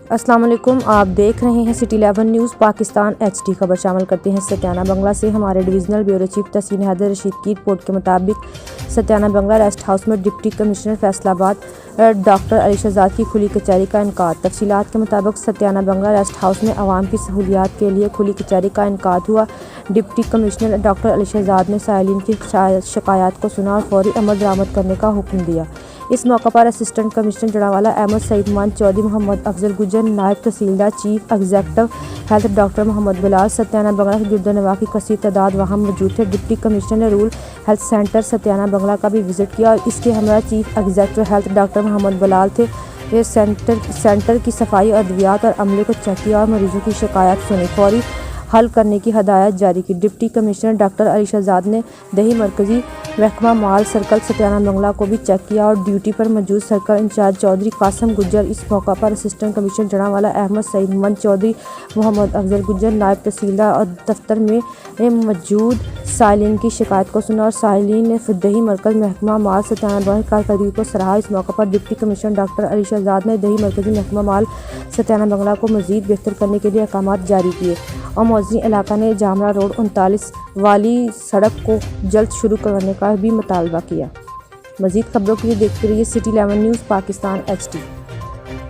السلام علیکم، آپ دیکھ رہے ہیں سٹی 11 نیوز پاکستان HD خبر شامل کرتے ہیں ستیانہ بنگلہ سے۔ ہمارے ڈویژنل بیورو چیف تحسین حیدر رشید کی رپورٹ کے مطابق ستیانہ بنگلہ ریسٹ ہاؤس میں ڈپٹی کمشنر فیصل آباد ڈاکٹر علی شہزاد کی کھلی کچہری کا انعقاد۔ تفصیلات کے مطابق ستیانہ بنگلہ ریسٹ ہاؤس میں عوام کی سہولیات کے لیے کھلی کچہری کا انعقاد ہوا۔ ڈپٹی کمشنر ڈاکٹر علی شہزاد نے سائلین کی شکایات کو سنا اور فوری عمل درآمد کرنے کا حکم دیا۔ اس موقع پر اسسٹنٹ کمشنر جڑانوالہ احمد سعید مان چودھری، محمد افضل گجر، نائب تحصیلدار چیف ایگزیکٹو ہیلتھ ڈاکٹر محمد بلال، ستیانہ بنگلہ کے گرد و نواح کی کثیر تعداد وہاں موجود تھے۔ ڈپٹی کمشنر نے رورل ہیلتھ سینٹر ستیانہ بنگلہ کا بھی وزٹ کیا اور اس کے ہمراہ چیف ایگزیکٹو ہیلتھ ڈاکٹر محمد بلال تھے۔ یہ سینٹر کی صفائی، ادویات اور عملے کو چیک کیا اور مریضوں کی شکایات سنی، فوری حل کرنے کی ہدایت جاری کی۔ ڈپٹی کمشنر ڈاکٹر علی شہزاد نے دیہی مرکزی محکمہ مال سرکل ستیانہ بنگلہ کو بھی چیک کیا اور ڈیوٹی پر موجود سرکل انچارج چودھری قاسم گجر۔ اس موقع پر اسسٹنٹ کمشنر جڑانوالہ احمد سعید مان چودھری، محمد افضل گجر، نائب تحصیلدار اور دفتر میں موجود سائلین کی شکایت کو سنا اور سائلین نے دیہی مرکز محکمہ مال ستیانہ بنگلہ کی کارکردگی کو سراہا۔ اس موقع پر ڈپٹی کمشنر ڈاکٹر علی شہزاد نے دیہی مرکزی محکمہ مال ستیانہ بنگلہ کو مزید بہتر کرنے کے لیے احکامات جاری کیے اور موزی علاقہ نے جامرہ روڈ 39 والی سڑک کو جلد شروع کرنے کا بھی مطالبہ کیا۔ مزید خبروں کے لیے دیکھتے رہیے سٹی 11 نیوز پاکستان HD۔